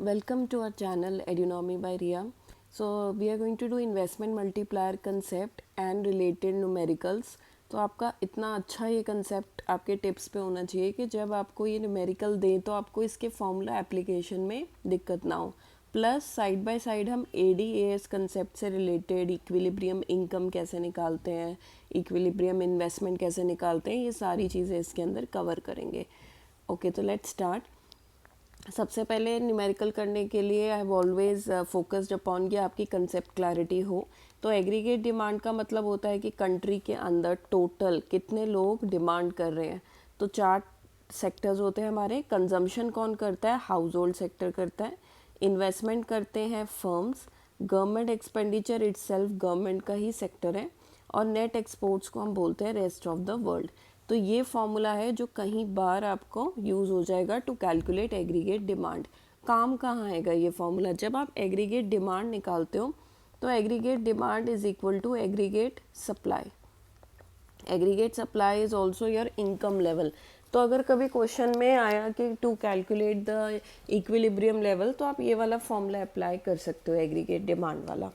Welcome to our channel Edunomy by Ria. So we are going to do investment multiplier concept and related numericals. तो आपका इतना अच्छा ये concept आपके tips पे होना चाहिए कि जब आपको ये न्यूमेरिकल दें तो आपको इसके फॉर्मूला एप्लीकेशन में दिक्कत ना हो। प्लस साइड बाय साइड हम ADAS कंसेप्ट से रिलेटेड इक्विलिब्रियम इनकम कैसे निकालते हैं, इक्विलिब्रियम इन्वेस्टमेंट कैसे निकालते हैं, ये सारी चीज़ें इसके अंदर कवर करेंगे। ओके, तो लेट्स स्टार्ट। सबसे पहले न्यूमेरिकल करने के लिए I have always focused upon कि आपकी कंसेप्ट क्लैरिटी हो। तो एग्रीगेट डिमांड का मतलब होता है कि कंट्री के अंदर टोटल कितने लोग डिमांड कर रहे हैं। तो चार सेक्टर्स होते हैं हमारे। कंजम्पशन कौन करता है? हाउस होल्ड सेक्टर करता है। इन्वेस्टमेंट करते हैं firms. Government expenditure itself government का ही सेक्टर है। और नेट एक्सपोर्ट्स को हम बोलते हैं रेस्ट ऑफ द वर्ल्ड। तो ये फॉर्मूला है जो कहीं बार आपको यूज़ हो जाएगा टू कैलकुलेट एग्रीगेट डिमांड। काम कहाँ आएगा ये फॉर्मूला? जब आप एग्रीगेट डिमांड निकालते हो तो aggregate demand is equal to aggregate supply. Aggregate supply is also your income level. तो अगर कभी क्वेश्चन में आया कि to calculate the equilibrium level, तो आप ये वाला फॉर्मूला अप्लाई कर सकते हो, एग्रीगेट डिमांड वाला।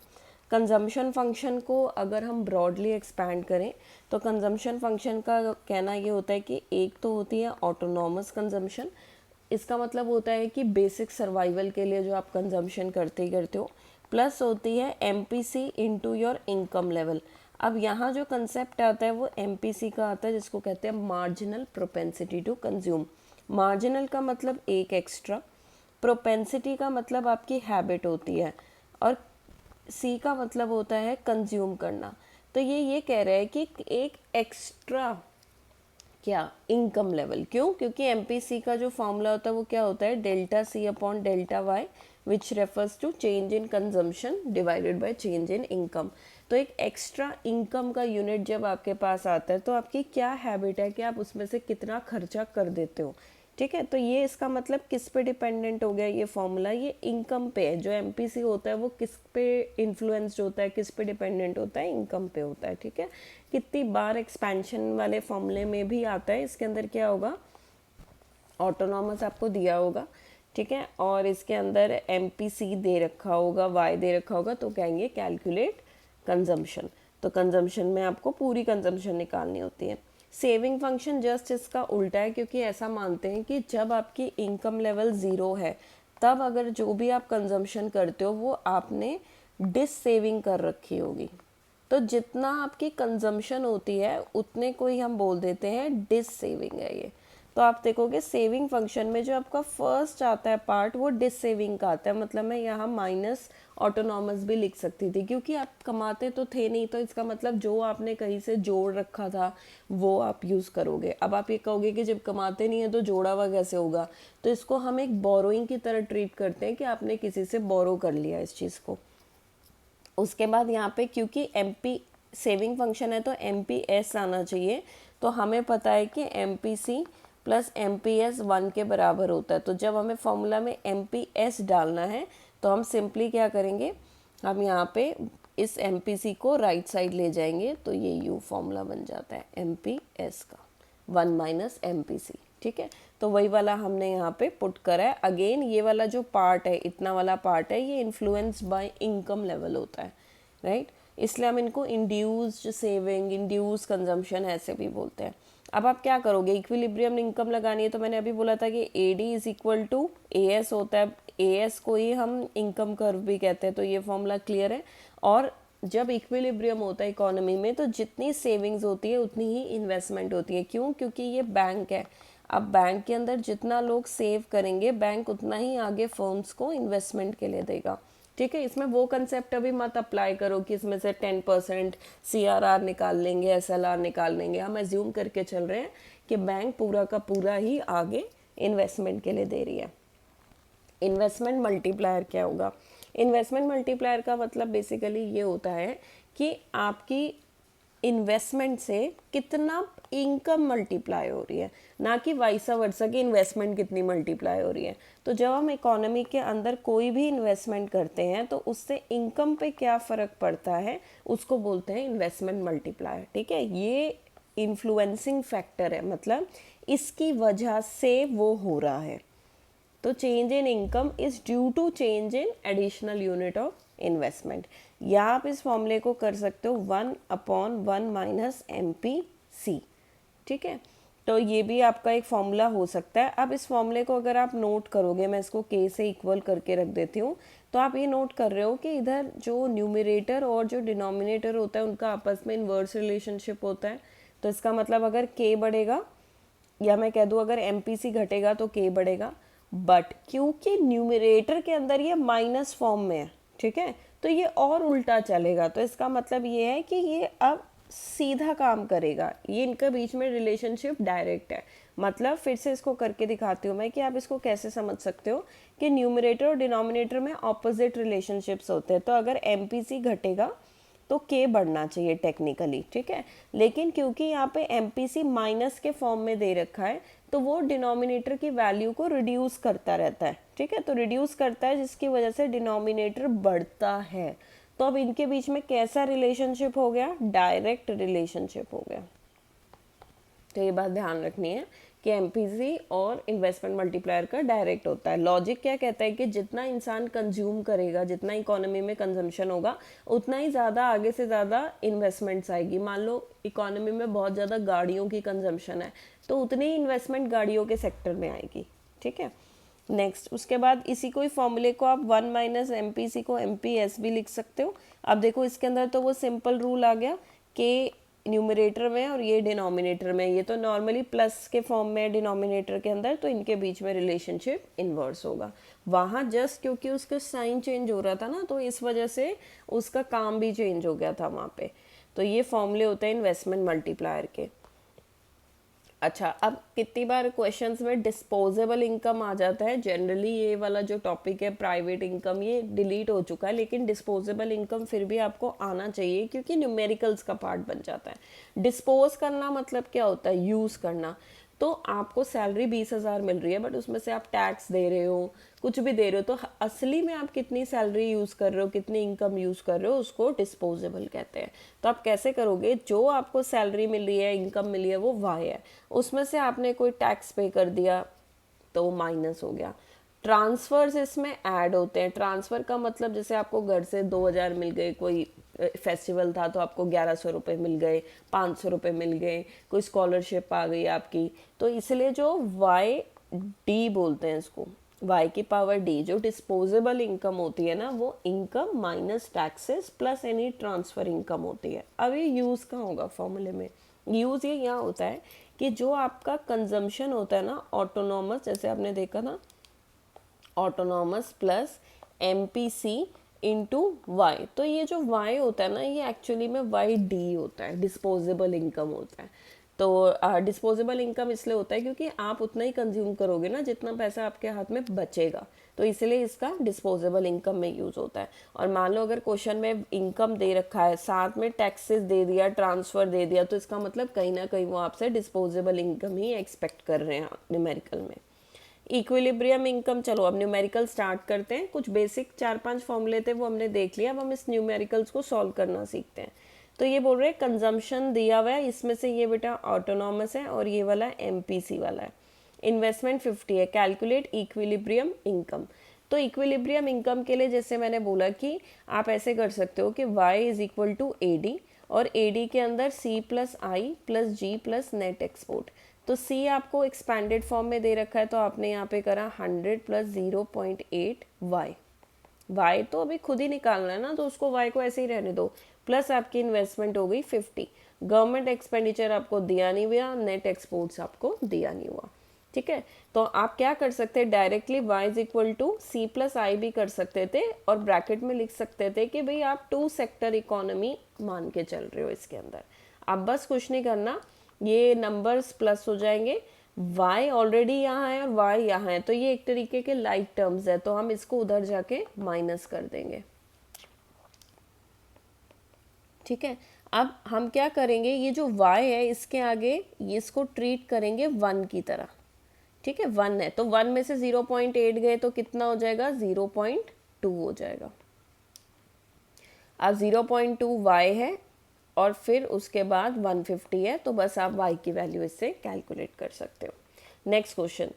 कंजम्पशन फंक्शन को अगर हम ब्रॉडली एक्सपैंड करें तो कंजम्पशन फंक्शन का कहना ये होता है कि एक तो होती है ऑटोनॉमस कंजम्पशन। इसका मतलब होता है कि बेसिक सर्वाइवल के लिए जो आप कंजम्पशन करते ही करते हो। प्लस होती है MPC into your income level. अब यहाँ जो कंसेप्ट आता है वो MPC का आता है, जिसको कहते हैं marginal propensity to consume. Marginal का मतलब एक एक्स्ट्रा, प्रोपेंसिटी का मतलब आपकी हैबिट होती है, और सी का मतलब होता है कंज्यूम करना। तो ये कह रहा है कि एक एक्स्ट्रा क्या इनकम लेवल। क्यों? क्योंकि MPC का जो फॉर्मूला होता है वो क्या होता है? Delta C upon delta Y, which refers to change in consumption divided by change in income. तो एक एक्स्ट्रा इनकम का यूनिट जब आपके पास आता है तो आपकी क्या हैबिट है कि आप उसमें से कितना खर्चा कर देते हो। ठीक है, तो ये इसका मतलब किस पे डिपेंडेंट हो गया ये फॉर्मूला? ये इनकम पे है। जो MPC होता है वो किस पे इन्फ्लुएंस्ड होता है, किस पे डिपेंडेंट होता है? इनकम पे होता है। ठीक है, कितनी बार एक्सपेंशन वाले फॉर्मूले में भी आता है, इसके अंदर क्या होगा? ऑटोनॉमस आपको दिया होगा। ठीक है, और इसके अंदर MPC दे रखा होगा, Y दे रखा होगा, तो कहेंगे कैलकुलेट कंजम्पशन। तो कंजम्पशन में आपको पूरी कंजम्पशन निकालनी होती है। सेविंग फंक्शन जस्ट इसका उल्टा है, क्योंकि ऐसा मानते हैं कि जब आपकी इनकम लेवल ज़ीरो है तब अगर जो भी आप कंजम्पशन करते हो वो आपने डिस सेविंग कर रखी होगी। तो जितना आपकी कंजम्पशन होती है उतने को ही हम बोल देते हैं डिस सेविंग है ये। तो आप देखोगे सेविंग फंक्शन में जो आपका फर्स्ट आता है पार्ट वो डिस सेविंग का आता है। मतलब मैं यहाँ माइनस ऑटोनॉमस भी लिख सकती थी, क्योंकि आप कमाते तो थे नहीं, तो इसका मतलब जो आपने कहीं से जोड़ रखा था वो आप यूज़ करोगे। अब आप ये कहोगे कि जब कमाते नहीं है तो जोड़ा हुआ कैसे होगा? तो इसको हम एक बोरोइंग की तरह ट्रीट करते हैं कि आपने किसी से बोरो कर लिया इस चीज़ को। उसके बाद यहाँ पे क्योंकि MP सेविंग फंक्शन है तो MPS आना चाहिए। तो हमें पता है कि MPC प्लस MPS 1 के बराबर होता है। तो जब हमें फॉर्मूला में MPS डालना है तो हम सिंपली क्या करेंगे? हम यहाँ पे इस MPC को राइट साइड ले जाएंगे, तो ये U फॉर्मूला बन जाता है MPS का, 1 माइनस MPC। ठीक है, तो वही वाला हमने यहाँ पे पुट करा है। अगेन ये वाला जो पार्ट है, इतना वाला पार्ट है, ये इन्फ्लुएंस्ड बाय इनकम लेवल होता है, राइट? इसलिए हम इनको इंड्यूस्ड सेविंग, इंड्यूस कंजम्पशन ऐसे भी बोलते हैं। अब आप क्या करोगे? इक्विलिब्रियम इनकम लगानी है, तो मैंने अभी बोला था कि AD is equal to AS होता है। AS को ही हम इनकम कर्व भी कहते हैं। तो ये फॉर्मूला क्लियर है। और जब इक्विलिब्रियम होता है इकोनॉमी में तो जितनी सेविंग्स होती है उतनी ही इन्वेस्टमेंट होती है। क्यों? क्योंकि ये बैंक है। अब बैंक के अंदर जितना लोग सेव करेंगे बैंक उतना ही आगे फर्म्स को इन्वेस्टमेंट के लिए देगा। ठीक है, इसमें वो कंसेप्ट अभी मत अप्लाई करो कि इसमें से 10% CRR निकाल लेंगे, SLR निकाल लेंगे। हम एज्यूम करके चल रहे हैं कि बैंक पूरा का पूरा ही आगे इन्वेस्टमेंट के लिए दे रही है। इन्वेस्टमेंट मल्टीप्लायर क्या होगा? इन्वेस्टमेंट मल्टीप्लायर का मतलब बेसिकली ये होता है कि आपकी इन्वेस्टमेंट से कितना इनकम मल्टीप्लाई हो रही है, ना कि वाइसा वर्सा की इन्वेस्टमेंट कितनी मल्टीप्लाई हो रही है। तो जब हम इकोनॉमी के अंदर कोई भी इन्वेस्टमेंट करते हैं तो उससे इनकम पे क्या फ़र्क पड़ता है उसको बोलते हैं इन्वेस्टमेंट मल्टीप्लायर। ठीक है, ये इन्फ्लुएंसिंग फैक्टर है, मतलब इसकी वजह से वो हो रहा है। तो change in income is due to change in additional unit of investment, या आप इस फॉर्मूले को कर सकते हो 1/1 माइनस MPC। ठीक है, तो ये भी आपका एक फॉर्मूला हो सकता है। अब इस फॉर्मूले को अगर आप नोट करोगे, मैं इसको K से इक्वल करके रख देती हूँ, तो आप ये नोट कर रहे हो कि इधर जो न्यूमरेटर और जो डिनोमिनेटर होता है उनका आपस में इन्वर्स रिलेशनशिप होता है। तो इसका मतलब अगर K बढ़ेगा, या मैं कह दूँ अगर MPC घटेगा तो K बढ़ेगा, बट क्योंकि न्यूमरेटर के अंदर ये माइनस फॉर्म में है, ठीक है, तो ये और उल्टा चलेगा। तो इसका मतलब ये है कि ये अब सीधा काम करेगा, ये इनके बीच में रिलेशनशिप डायरेक्ट है। मतलब फिर से इसको करके दिखाती हूँ मैं कि आप इसको कैसे समझ सकते हो कि न्यूमरेटर और डिनोमिनेटर में ऑपोजिट रिलेशनशिप्स होते हैं। तो अगर MPC घटेगा तो K बढ़ना चाहिए टेक्निकली, ठीक है, लेकिन क्योंकि यहाँ पे MPC माइनस के फॉर्म में दे रखा है तो वो डिनोमिनेटर की वैल्यू को रिड्यूस करता रहता है। ठीक है, तो रिड्यूस करता है जिसकी वजह से डिनोमिनेटर बढ़ता है। तो अब इनके बीच में कैसा रिलेशनशिप हो गया? डायरेक्ट रिलेशनशिप हो गया। तो ये बात ध्यान रखनी है कि MPC और इन्वेस्टमेंट मल्टीप्लायर का डायरेक्ट होता है। लॉजिक क्या कहता है कि जितना इंसान कंज्यूम करेगा, जितना इकोनॉमी में कंजम्पशन होगा, उतना ही ज़्यादा आगे से ज़्यादा इन्वेस्टमेंट्स आएगी। मान लो इकोनॉमी में बहुत ज़्यादा गाड़ियों की कंजम्पशन है, तो उतनी ही इन्वेस्टमेंट गाड़ियों के सेक्टर में आएगी। ठीक है, नेक्स्ट उसके बाद इसी कोई फॉर्मूले को आप 1 माइनस MPC को MPS भी लिख सकते हो। अब देखो इसके अंदर तो वो सिंपल रूल आ गया कि न्यूमरेटर में और ये डिनोमिनेटर में, ये तो नॉर्मली प्लस के फॉर्म में डिनोमिनेटर के अंदर, तो इनके बीच में रिलेशनशिप इन्वर्स होगा। वहाँ जस्ट क्योंकि उसका साइन चेंज हो रहा था ना, तो इस वजह से उसका काम भी चेंज हो गया था वहाँ पे। तो ये फॉर्मूले होते हैं इन्वेस्टमेंट मल्टीप्लायर के। अच्छा, अब कितनी बार क्वेश्चंस में डिस्पोजेबल इनकम आ जाता है। जनरली ये वाला जो टॉपिक है प्राइवेट इनकम, ये डिलीट हो चुका है, लेकिन डिस्पोजेबल इनकम फिर भी आपको आना चाहिए क्योंकि न्यूमेरिकल्स का पार्ट बन जाता है। डिस्पोज करना मतलब क्या होता है? यूज़ करना। तो आपको सैलरी 20,000 मिल रही है, बट उसमें से आप टैक्स दे रहे हो, कुछ भी दे रहे हो, तो असली में आप कितनी सैलरी यूज़ कर रहे हो, कितनी इनकम यूज़ कर रहे हो, उसको डिस्पोजेबल कहते हैं। तो आप कैसे करोगे? जो आपको सैलरी मिल रही है, इनकम मिली है, वो वाई है, उसमें से आपने कोई टैक्स पे कर दिया तो माइनस हो गया। ट्रांसफर्स इसमें ऐड होते हैं। ट्रांसफ़र का मतलब जैसे आपको घर से 2,000 मिल गए, कोई फेस्टिवल था तो आपको 1,100 रुपये मिल गए, 500 रुपये मिल गए, कोई स्कॉलरशिप आ गई आपकी, तो इसलिए जो YD बोलते हैं इसको, Y की पावर D, जो डिस्पोजेबल इनकम होती है ना, वो income minus taxes plus any transfer income होती है। अब ये यूज़ कहाँ होगा फॉर्मूले में? यूज़ ये यहाँ होता है कि जो आपका कंजम्पशन होता है ना ऑटोनॉमस, जैसे आपने देखा ना autonomous plus MPC into y, तो ये जो Y होता है ना, ये एक्चुअली में YD होता है, डिस्पोजेबल इनकम होता है। तो डिस्पोजेबल इनकम इसलिए होता है क्योंकि आप उतना ही कंज्यूम करोगे ना जितना पैसा आपके हाथ में बचेगा, तो इसलिए इसका डिस्पोजेबल इनकम में यूज़ होता है। और मान लो अगर क्वेश्चन में इनकम दे रखा है, साथ में टैक्सेस दे दिया, ट्रांसफ़र दे दिया, तो इसका मतलब कहीं ना कहीं वो आपसे डिस्पोजेबल इनकम ही एक्सपेक्ट कर रहे हैं न्यूमेरिकल में। इक्विलिब्रियम इनकम, चलो अब न्यूमेरिकल स्टार्ट करते हैं। कुछ बेसिक 4-5 फॉर्मूले थे वो हमने देख लिया, अब हम इस न्यूमेरिकल्स को सॉल्व करना सीखते हैं। तो ये बोल रहे हैं कंजम्पशन दिया हुआ है, इसमें से ये बेटा ऑटोनॉमस है और ये वाला MPC वाला है। इन्वेस्टमेंट 50 है, कैलकुलेट इक्विलिब्रियम इनकम। तो इक्विलिब्रियम इनकम के लिए जैसे मैंने बोला कि आप ऐसे कर सकते हो कि Y is equal to AD, और AD के अंदर C plus I plus G plus net export. तो C आपको एक्सपैंडेड फॉर्म में दे रखा है, तो आपने यहाँ पे करा 100 प्लस 0.8 Y तो अभी खुद ही निकालना है ना, तो उसको Y को ऐसे ही रहने दो, प्लस आपकी इन्वेस्टमेंट हो गई 50। गवर्नमेंट एक्सपेंडिचर आपको दिया नहीं हुआ, नेट एक्सपोर्ट्स आपको दिया नहीं हुआ। ठीक है, तो आप क्या कर सकते हैं, directly Y is equal to C plus I भी कर सकते थे, और ब्रैकेट में लिख सकते थे कि भाई आप 2 सेक्टर इकोनॉमी मान के चल रहे हो इसके अंदर। अब बस कुछ नहीं करना, ये नंबर्स प्लस हो जाएंगे, Y ऑलरेडी यहाँ है और Y यहाँ है, तो ये एक तरीके के लाइक टर्म्स है, तो हम इसको उधर जाके माइनस कर देंगे। ठीक है, अब हम क्या करेंगे, ये जो Y है इसके आगे ये इसको ट्रीट करेंगे 1 की तरह। ठीक है, 1 है तो 1 में से 0.8 गए तो कितना हो जाएगा, 0.2 हो जाएगा। अब 0.2 Y है और फिर उसके बाद 150 है, तो बस आप Y की वैल्यू इससे कैलकुलेट कर सकते हो। Next question.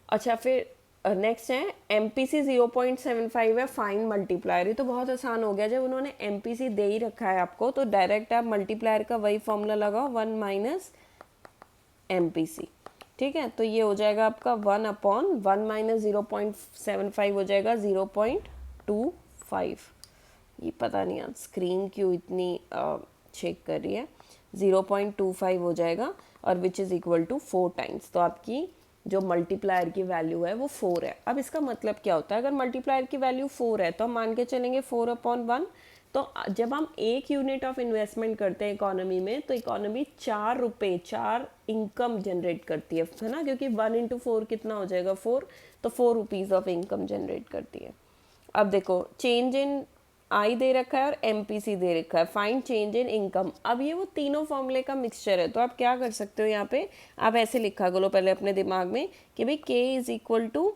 अच्छा, फिर नेक्स्ट है MPC 0.75 है फाइन मल्टीप्लायर। ये तो बहुत आसान हो गया, जब उन्होंने MPC दे ही रखा है आपको तो डायरेक्ट आप मल्टीप्लायर का वही फॉर्मूला लगाओ 1 माइनस MPC। ठीक है, तो ये हो जाएगा आपका 1/1 माइनस 0.75 हो जाएगा 0.25। ये पता नहीं आज स्क्रीन क्यों इतनी चेक कर रही है, 0.25 हो जाएगा और which is equal to 4 times. तो आपकी जो मल्टीप्लायर की वैल्यू है वो 4 है। अब इसका मतलब क्या होता है, अगर मल्टीप्लायर की वैल्यू 4 है तो हम मान के चलेंगे 4/1। तो जब हम 1 यूनिट ऑफ इन्वेस्टमेंट करते हैं इकोनॉमी में, तो इकोनॉमी 4 रुपये 4 इनकम जनरेट करती है ना, क्योंकि 1 इंटू 4 कितना हो जाएगा 4, तो 4 रुपीज़ ऑफ इनकम जनरेट करती है। अब देखो चेंज इन आई दे रखा है और MPC दे रखा है, फाइंड चेंज इन इनकम। अब ये वो तीनों फॉर्मूले का मिक्सचर है, तो आप क्या कर सकते हो यहाँ पे, आप ऐसे लिखा करो पहले अपने दिमाग में कि भाई K is equal to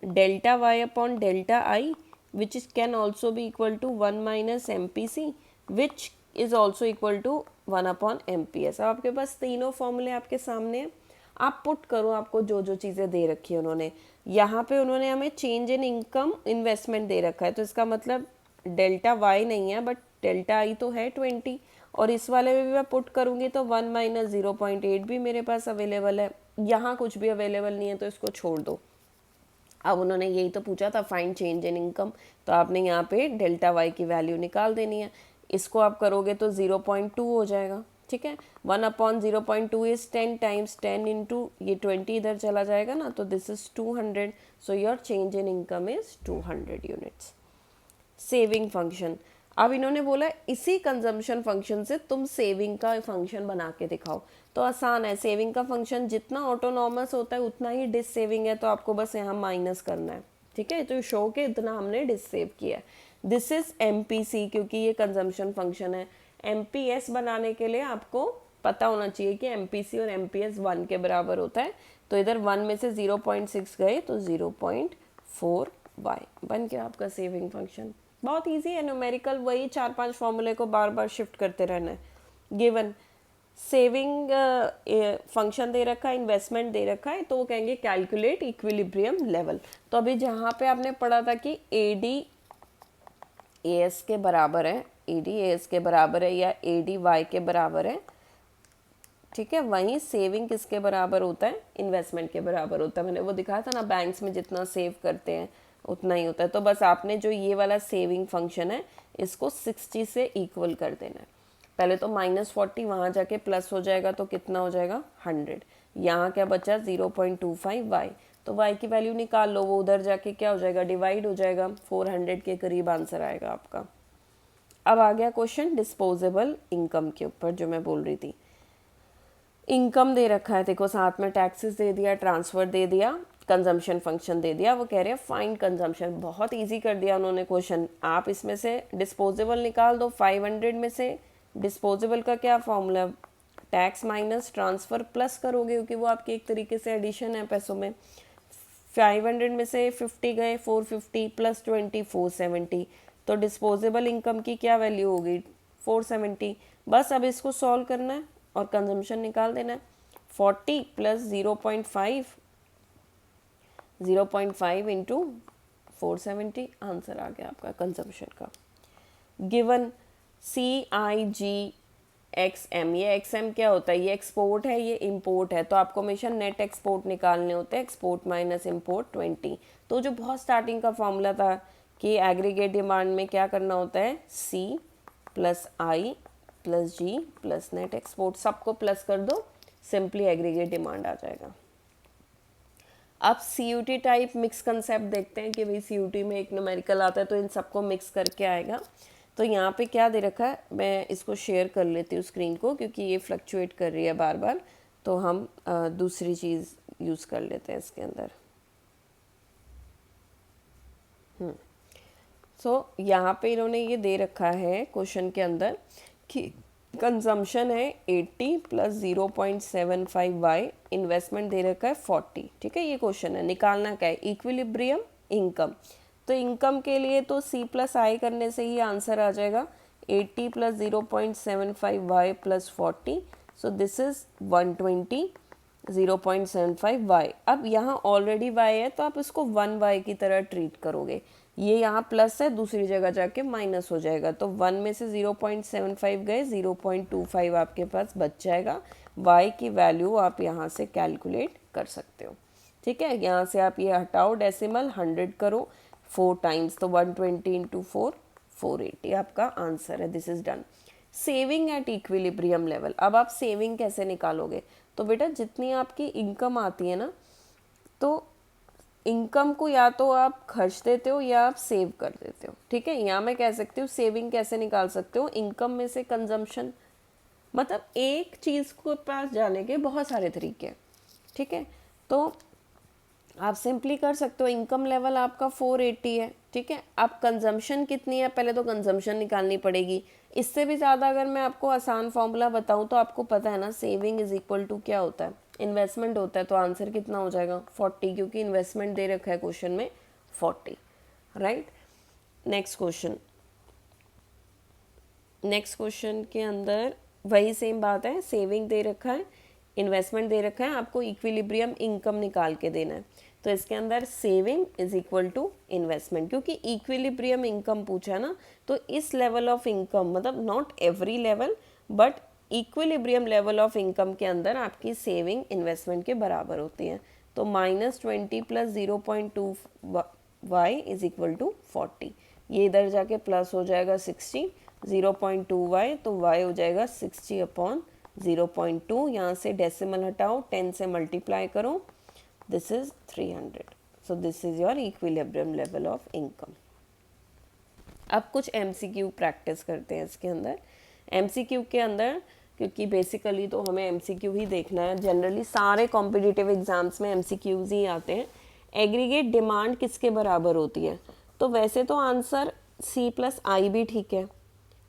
delta y upon delta I which is can also be equal to 1 minus MPC which is also equal to 1/MPS। अब आपके पास तीनों फॉर्मूले आपके सामने हैं, आप पुट करो, आपको जो जो चीज़ें दे रखी है उन्होंने। यहाँ पे उन्होंने हमें चेंज इन इनकम इन्वेस्टमेंट दे रखा है, तो इसका मतलब डेल्टा वाई नहीं है बट डेल्टा आई तो है 20, और इस वाले में भी मैं पुट करूँगी तो 1 माइनस 0.8 भी मेरे पास अवेलेबल है। यहाँ कुछ भी अवेलेबल नहीं है तो इसको छोड़ दो। अब उन्होंने यही तो पूछा था फाइंड चेंज इन इनकम, तो आपने यहाँ पे डेल्टा वाई की वैल्यू निकाल देनी है। इसको आप करोगे तो 0.2 हो जाएगा। ठीक है, 1/0.2 इज 10 टाइम्स 10 इंटू ये 20 इधर चला जाएगा ना, तो this is 200। So your change in income is 200 units. Saving function, अब इन्होंने बोला इसी कंजम्पशन फंक्शन से तुम सेविंग का फंक्शन बना के दिखाओ। तो आसान है, सेविंग का फंक्शन जितना ऑटोनॉमस होता है उतना ही डिस सेविंग है, तो आपको बस यहाँ माइनस करना है। ठीक है, तो शो के इतना हमने डिस सेव किया है। दिस इज MPC क्योंकि ये कंजम्पशन फंक्शन है। MPS बनाने के लिए आपको पता होना चाहिए कि MPC और MPS 1 के बराबर होता है, तो इधर 1 में से 0.6 गए तो 0.4y बन गया आपका सेविंग फंक्शन। बहुत इजी है, न्यूमेरिकल वही 4-5 फॉर्मूले को बार बार शिफ्ट करते रहना है। गिवन सेविंग फंक्शन दे रखा है, इन्वेस्टमेंट दे रखा है, तो वो कहेंगे कैलकुलेट इक्विलिब्रियम लेवल। तो अभी जहाँ पे आपने पढ़ा था कि AD AS के बराबर है, AD AS के बराबर है या AD Y के बराबर है, ठीक है, वहीं सेविंग किसके बराबर होता है, इन्वेस्टमेंट के बराबर होता है। मैंने वो दिखाया था ना, बैंक्स में जितना सेव करते हैं उतना ही होता है। तो बस आपने जो ये वाला सेविंग फंक्शन है इसको 60 से इक्वल कर देना है। पहले तो -40 वहाँ जाके प्लस हो जाएगा तो कितना हो जाएगा 100। यहाँ क्या बचा 0.25y, तो y की वैल्यू निकाल लो, वो उधर जाके क्या हो जाएगा डिवाइड हो जाएगा, 400 के करीब आंसर आएगा आपका। अब आ गया क्वेश्चन डिस्पोजेबल इनकम के ऊपर जो मैं बोल रही थी। इनकम दे रखा है, देखो साथ में टैक्सेस दे दिया, ट्रांसफ़र दे दिया, कंजम्पशन फंक्शन दे दिया। वो कह रहे हैं फाइंड कंजम्पशन, बहुत इजी कर दिया उन्होंने क्वेश्चन। आप इसमें से डिस्पोजेबल निकाल दो, 500 में से डिस्पोजेबल का क्या formula, tax minus transfer plus करोगे क्योंकि वो आपकी एक तरीके से एडिशन है पैसों में। 500 में से 50 गए, 450 प्लस 20 470, तो डिस्पोजेबल इनकम की क्या वैल्यू होगी 470। बस अब इसको सॉल्व करना है और कंजम्पशन निकाल देना है। 40 प्लस 0.5 इंटू 470, आंसर आ गया आपका कंजम्पशन का। गिवन CIGXM, ये XM क्या होता है, ये एक्सपोर्ट है, ये इंपोर्ट है, तो आपको हमेशा नेट एक्सपोर्ट निकालने होते हैं, एक्सपोर्ट माइनस इंपोर्ट 20। तो जो बहुत स्टार्टिंग का फॉर्मूला था कि एग्रीगेट डिमांड में क्या करना होता है, C plus I plus G plus net export, सबको प्लस कर दो, सिंपली एग्रीगेट डिमांड आ जाएगा। अब CUT टाइप मिक्स कंसेप्ट देखते हैं कि भाई CUT में एक न्यूमेरिकल आता है तो इन सबको मिक्स करके आएगा। तो यहाँ पे क्या दे रखा है, मैं इसको शेयर कर लेती हूँ स्क्रीन को क्योंकि ये फ्लक्चुएट कर रही है बार बार, तो हम दूसरी चीज़ यूज़ कर लेते हैं इसके अंदर। सो यहाँ पे इन्होंने ये दे रखा है क्वेश्चन के अंदर कि कंजम्पशन है 80 प्लस 0.75y, इन्वेस्टमेंट दे रखा है 40। ठीक है, ये क्वेश्चन है, निकालना क्या है, इक्विलिब्रियम इनकम। तो इनकम के लिए तो C प्लस I करने से ही आंसर आ जाएगा, 80 plus 0.75y plus 40, so this is 120 0.75 y. अब यहाँ ऑलरेडी वाई है तो आप इसको 1 वाई की तरह ट्रीट करोगे। ये यहाँ प्लस है, दूसरी जगह जाके माइनस हो जाएगा, तो 1 में से 0.75 गए, 0.25 आपके पास बच जाएगा। y की वैल्यू आप यहाँ से कैलकुलेट कर सकते हो। ठीक है, यहाँ से आप ये हटाओ डेसिमल, 100 करो 4 टाइम्स, तो 120 इंटू 4 480 आपका आंसर है। This is done. Saving eight equilibrium level. अब आप सेविंग कैसे निकालोगे? तो बेटा जितनी आपकी इनकम आती है ना, तो इनकम को या तो आप खर्च देते हो या आप सेव कर देते हो। ठीक है, यहाँ मैं कह सकती हूँ सेविंग कैसे निकाल सकते हो, इनकम में से कंजम्पशन, मतलब एक चीज़ को पास जाने के बहुत सारे तरीके हैं। ठीक है, तो आप सिंपली कर सकते हो, इनकम लेवल आपका 480 है। ठीक है, आप कंजम्पशन कितनी है, पहले तो कंजम्पशन निकालनी पड़ेगी। इससे भी ज़्यादा अगर मैं आपको आसान फॉर्मूला बताऊं तो आपको पता है ना, सेविंग इज इक्वल टू क्या होता है, इन्वेस्टमेंट होता है। तो आंसर कितना हो जाएगा 40, क्योंकि इन्वेस्टमेंट दे रखा है क्वेश्चन में 40। Right, next question. Next question के अंदर वही सेम बात है, सेविंग दे रखा है, इन्वेस्टमेंट दे रखा है, आपको इक्विलिब्रियम इनकम निकाल के देना है। तो इसके अंदर saving is equal to investment, क्योंकि इक्विलिब्रियम इनकम पूछा है ना, तो इस लेवल ऑफ इनकम, मतलब not every level but equilibrium level of income के अंदर आपकी सेविंग इन्वेस्टमेंट के बराबर होती है। तो -20 plus 0.2 y is equal to 40। ये इधर जाके प्लस हो जाएगा 60, 0.2 वाई, तो वाई हो जाएगा 60 अपॉन 0.2। यहाँ से डेसिमल हटाओ, 10 से मल्टीप्लाई करो, this is 300। So this is your equilibrium level of income. अब कुछ MCQ प्रैक्टिस करते हैं इसके अंदर। MCQ के अंदर, क्योंकि बेसिकली तो हमें MCQ ही देखना है, जनरली सारे कॉम्पिटिटिव एग्जाम्स में MCQs ही आते हैं। एग्रीगेट डिमांड किसके बराबर होती है? तो वैसे तो आंसर C+I भी ठीक है,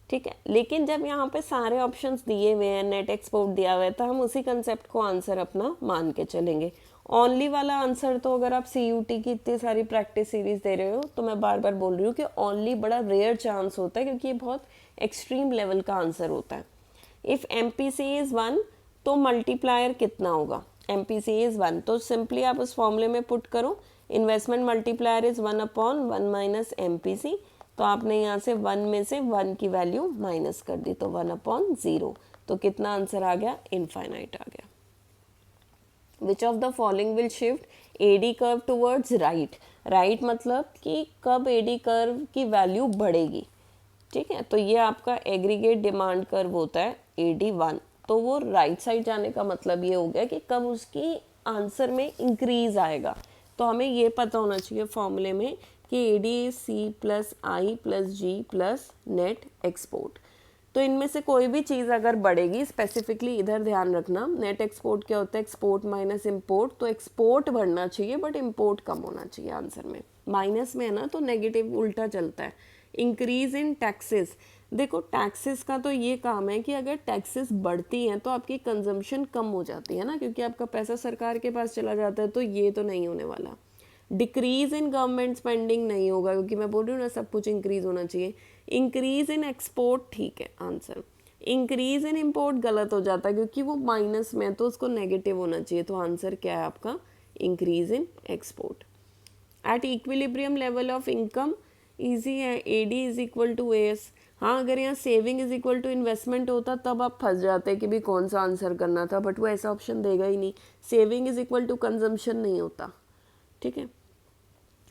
ठीक है, लेकिन जब यहाँ पे सारे ऑप्शंस दिए हुए हैं, नेट एक्सपोर्ट दिया हुआ है, तो हम उसी कंसेप्ट को आंसर अपना मान के चलेंगे। ओनली वाला आंसर तो अगर आप CUT की इतनी सारी प्रैक्टिस सीरीज दे रहे हो, तो मैं बार बार बोल रही हूँ कि ओनली बड़ा रेयर चांस होता है, क्योंकि ये बहुत एक्सट्रीम लेवल का आंसर होता है। इफ़ MPC इज़ 1 तो मल्टीप्लायर कितना होगा? MPC इज़ 1, तो सिंपली आप उस फॉर्मूले में पुट करो, investment multiplier is 1 upon 1 minus MPC। तो आपने यहाँ से 1 में से 1 की वैल्यू माइनस कर दी, तो 1 अपॉन 0। तो कितना आंसर आ गया? इनफाइनाइट आ गया। Which of the following will shift AD curve towards right? Right मतलब कि कब AD कर्व की वैल्यू बढ़ेगी। ठीक है, तो ये आपका एग्रीगेट डिमांड कर्व होता है AD1, तो वो राइट साइड जाने का मतलब ये हो गया कि कब उसकी आंसर में इंक्रीज आएगा। तो हमें ये पता होना चाहिए फॉर्मूले में कि AD C+I+G plus net export. तो इनमें से कोई भी चीज़ अगर बढ़ेगी, स्पेसिफिकली इधर ध्यान रखना, नेट एक्सपोर्ट क्या होता है? Export minus import. तो एक्सपोर्ट बढ़ना चाहिए बट इम्पोर्ट कम होना चाहिए आंसर में। माइनस में है ना, तो नेगेटिव उल्टा चलता है। इंक्रीज इन टैक्सेस, देखो टैक्सेस का तो ये काम है कि अगर टैक्सेस बढ़ती हैं तो आपकी कंजम्पशन कम हो जाती है ना, क्योंकि आपका पैसा सरकार के पास चला जाता है, तो ये तो नहीं होने वाला। डिक्रीज इन गवर्नमेंट स्पेंडिंग नहीं होगा, क्योंकि मैं बोल रही हूँ ना सब कुछ इंक्रीज होना चाहिए। इंक्रीज इन एक्सपोर्ट ठीक है आंसर। इंक्रीज इन इम्पोर्ट गलत हो जाता है, क्योंकि वो माइनस में है, तो उसको नेगेटिव होना चाहिए। तो आंसर क्या है आपका? Increase in export. At equilibrium level of income easy है, AD is equal to AS। हाँ, अगर यहाँ saving is equal to investment होता तब आप फंस जाते कि भी कौन सा आंसर करना था, बट वो ऐसा ऑप्शन देगा ही नहीं। Saving is equal to consumption नहीं होता। ठीक है,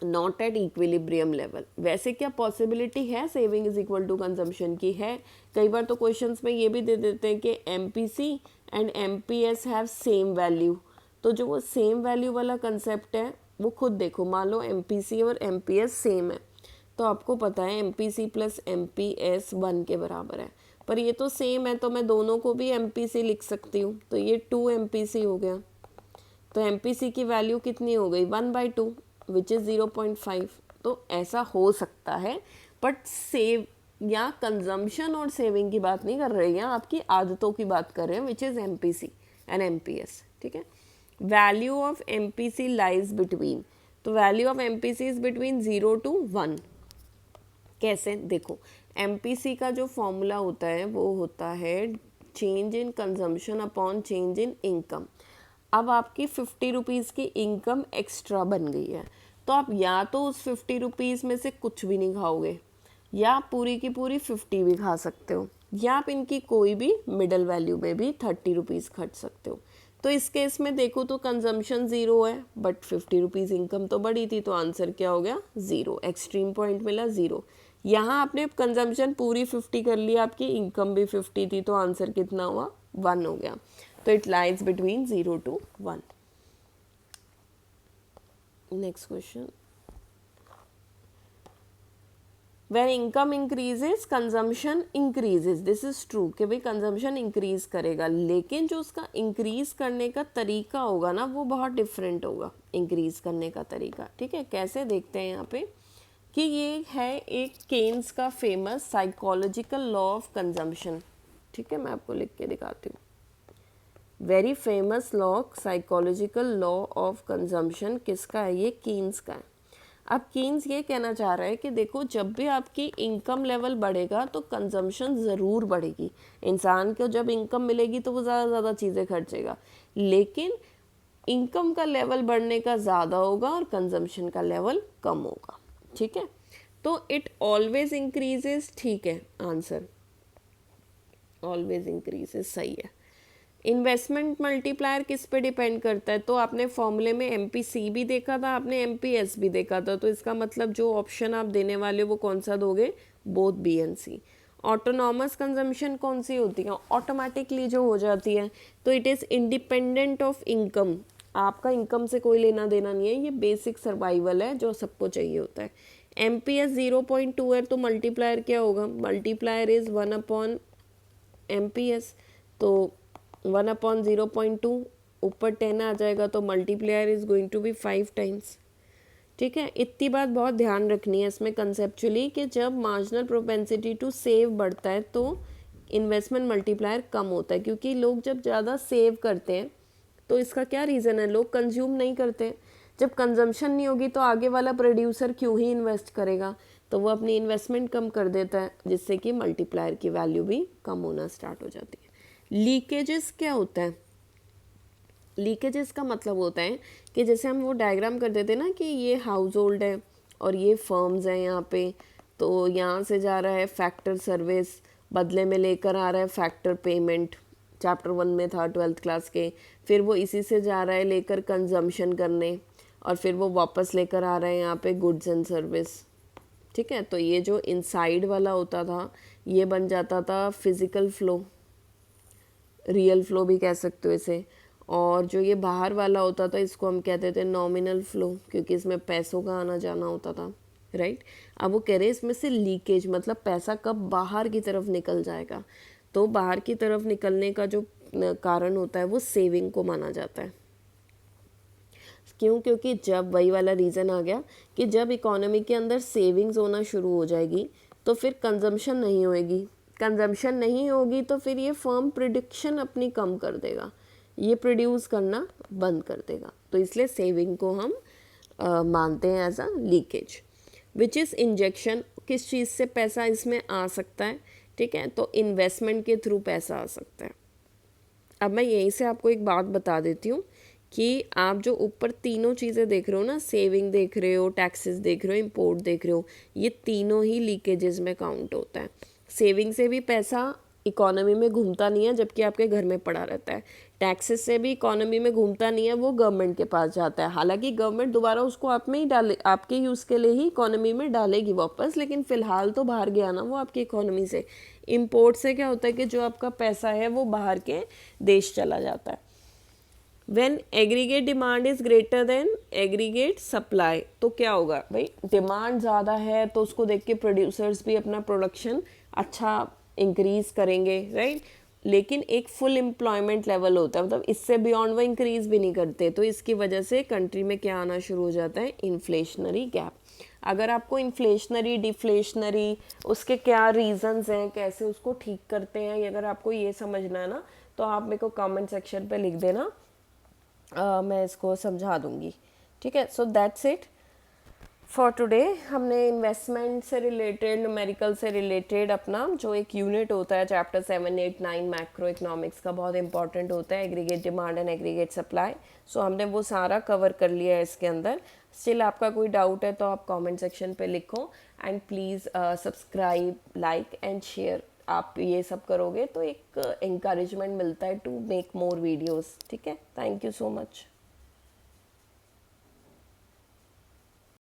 नॉट एट इक्विलिब्रियम लेवल। वैसे क्या पॉसिबिलिटी है saving is equal to consumption की? है। कई बार तो क्वेश्चंस में ये भी दे देते हैं कि MPC and MPS have same value. तो जो वो सेम वैल्यू वाला कंसेप्ट है वो खुद देखो, मान लो MPC और MPS सेम है, तो आपको पता है MPC प्लस MPS 1 के बराबर है, पर ये तो सेम है, तो मैं दोनों को भी MPC लिख सकती हूँ। तो ये 2 MPC हो गया, तो MPC की वैल्यू कितनी हो गई? 1/2 विच इज़ 0.5। तो ऐसा हो सकता है, बट सेव या कंजम्पशन और सेविंग की बात नहीं कर रहे हैं, आपकी आदतों की बात कर रहे हैं, which is MPC and MPS। ठीक है, value of MPC lies between, तो value of MPC is between 0 to 1। कैसे? देखो, MPC का जो फॉर्मूला होता है वो होता है change in consumption upon change in income. अब आपकी 50 रुपीज़ की इनकम एक्स्ट्रा बन गई है, तो आप या तो उस 50 रुपीज़ में से कुछ भी नहीं खाओगे, या आप पूरी की पूरी 50 भी खा सकते हो, या आप इनकी कोई भी मिडल वैल्यू में भी 30 रुपीज़ खर्च सकते हो। तो इस केस में देखो तो कंजम्पशन ज़ीरो है, बट 50 रुपीज़ इनकम तो बढ़ी थी, तो आंसर क्या हो गया, ज़ीरो। एक्सट्रीम पॉइंट मिला ज़ीरो। यहाँ आपने कंजम्पशन पूरी 50 कर ली, आपकी इनकम भी 50 थी, तो आंसर कितना हुआ, 1 हो गया। तो it lies between 0 to 1. Next question. When income increases, consumption increases. This is true कि भाई कंजम्पशन इंक्रीज करेगा, लेकिन जो उसका इंक्रीज करने का तरीका होगा ना, वो बहुत डिफरेंट होगा इंक्रीज करने का तरीका। ठीक है, कैसे देखते हैं यहाँ पे कि ये है एक केन्स का famous psychological law of consumption. ठीक है, मैं आपको लिख के दिखाती हूँ। Very famous law, psychological law of consumption किसका है, ये कीन्स का है। अब कीन्स ये कहना चाह रहा है कि देखो, जब भी आपकी इनकम लेवल बढ़ेगा तो कंजम्पशन ज़रूर बढ़ेगी। इंसान को जब इनकम मिलेगी तो वो ज़्यादा ज़्यादा चीज़ें खर्चेगा, लेकिन इनकम का लेवल बढ़ने का ज़्यादा होगा और कंजम्पशन का लेवल कम होगा। ठीक है, तो इट ऑलवेज इंक्रीजेस। ठीक है, आंसर ऑलवेज इंक्रीजेस सही है। इन्वेस्टमेंट मल्टीप्लायर किस पे डिपेंड करता है, तो आपने फॉर्मूले में MPC भी देखा था, आपने MPS भी देखा था, तो इसका मतलब जो ऑप्शन आप देने वाले वो कौन सा दोगे, both B and C। Autonomous consumption कौन सी होती है, ऑटोमेटिकली जो हो जाती है, तो it is independent of income. आपका इनकम से कोई लेना देना नहीं है, ये बेसिक सर्वाइवल है जो सबको चाहिए होता है। MPS 0.2 है, तो मल्टीप्लायर क्या होगा, मल्टीप्लायर इज़ 1/MPS, तो 1/0.2 ऊपर 10 आ जाएगा, तो multiplier is going to be 5 times. ठीक है, इतनी बात बहुत ध्यान रखनी है इसमें कंसेप्चुअली कि जब मार्जिनल प्रोपेंसिटी टू सेव बढ़ता है तो इन्वेस्टमेंट मल्टीप्लायर कम होता है, क्योंकि लोग जब ज़्यादा सेव करते हैं तो इसका क्या रीज़न है, लोग कंज्यूम नहीं करते। जब कंजम्पशन नहीं होगी तो आगे वाला प्रोड्यूसर क्यों ही इन्वेस्ट करेगा, तो वो अपनी इन्वेस्टमेंट कम कर देता है, जिससे कि मल्टीप्लायर की वैल्यू भी कम होना स्टार्ट हो जाती है। लीकेजेस क्या होता है, लीकेजेस का मतलब होता है कि जैसे हम वो डायग्राम कर देते हैं ना कि ये हाउस होल्ड है और ये फर्म्स हैं यहाँ पे, तो यहाँ से जा रहा है फैक्टर सर्विस, बदले में लेकर आ रहा है फैक्टर पेमेंट, चैप्टर 1 में था 12th क्लास के, फिर वो इसी से जा रहा है लेकर कंजम्पशन करने, और फिर वो वापस लेकर आ रहा है यहाँ पे गुड्स एंड सर्विस। ठीक है, तो ये जो इनसाइड वाला होता था ये बन जाता था फिजिकल फ्लो, रियल फ्लो भी कह सकते हो इसे, और जो ये बाहर वाला होता था इसको हम कहते थे नॉमिनल फ्लो, क्योंकि इसमें पैसों का आना जाना होता था। राइट, अब वो कह रहे हैं इसमें से लीकेज मतलब पैसा कब बाहर की तरफ निकल जाएगा, तो बाहर की तरफ निकलने का जो कारण होता है वो सेविंग को माना जाता है। क्यों, क्योंकि जब वही वाला रीज़न आ गया कि जब इकोनॉमी के अंदर सेविंग्स होना शुरू हो जाएगी तो फिर कंजम्पशन नहीं होएगी, कंजम्पशन नहीं होगी तो फिर ये फर्म प्रोडक्शन अपनी कम कर देगा, ये प्रोड्यूस करना बंद कर देगा, तो इसलिए सेविंग को हम मानते हैं as a leakage. Which is injection, किस चीज़ से पैसा इसमें आ सकता है, ठीक है, तो इन्वेस्टमेंट के थ्रू पैसा आ सकता है। अब मैं यहीं से आपको एक बात बता देती हूँ कि आप जो ऊपर तीनों चीज़ें देख रहे हो ना, सेविंग देख रहे हो, टैक्सेस देख रहे हो, इंपोर्ट देख रहे हो, ये तीनों ही लीकेजेस में काउंट होता है। सेविंग से भी पैसा इकोनॉमी में घूमता नहीं है जबकि आपके घर में पड़ा रहता है, टैक्सेस से भी इकोनॉमी में घूमता नहीं है, वो गवर्नमेंट के पास जाता है, हालांकि गवर्नमेंट दोबारा उसको आप में ही डाले, आपके यूज़ के लिए ही इकोनॉमी में डालेगी वापस, लेकिन फ़िलहाल तो बाहर गया ना वो आपकी इकोनॉमी से। इम्पोर्ट से क्या होता है कि जो आपका पैसा है वो बाहर के देश चला जाता है। When aggregate demand is greater than aggregate supply, तो क्या होगा भाई, डिमांड ज़्यादा है तो उसको देख के प्रोड्यूसर्स भी अपना प्रोडक्शन अच्छा इंक्रीज करेंगे, राइट, लेकिन एक फुल एम्प्लॉयमेंट लेवल होता है, मतलब इससे बियॉन्ड वो इंक्रीज भी नहीं करते, तो इसकी वजह से कंट्री में क्या आना शुरू हो जाता है, इन्फ्लेशनरी गैप। अगर आपको इन्फ्लेशनरी डिफ्लेशनरी उसके क्या रीजंस हैं, कैसे उसको ठीक करते हैं, अगर आपको ये समझना है ना तो आप मेरे को कमेंट सेक्शन पे लिख देना, मैं इसको समझा दूंगी। ठीक है, so that's it for today हमने इन्वेस्टमेंट से रिलेटेड, न्यूमेरिकल से रिलेटेड अपना जो एक यूनिट होता है चैप्टर 7, 8, 9 मैक्रो इकोनॉमिक्स का, बहुत इंपॉर्टेंट होता है, aggregate demand and aggregate supply. So हमने वो सारा कवर कर लिया है इसके अंदर। स्टिल आपका कोई डाउट है तो आप कमेंट सेक्शन पे लिखो, and please subscribe, like and share. आप ये सब करोगे तो एक encouragement मिलता है टू मेक मोर वीडियोज़। ठीक है, थैंक यू सो मच।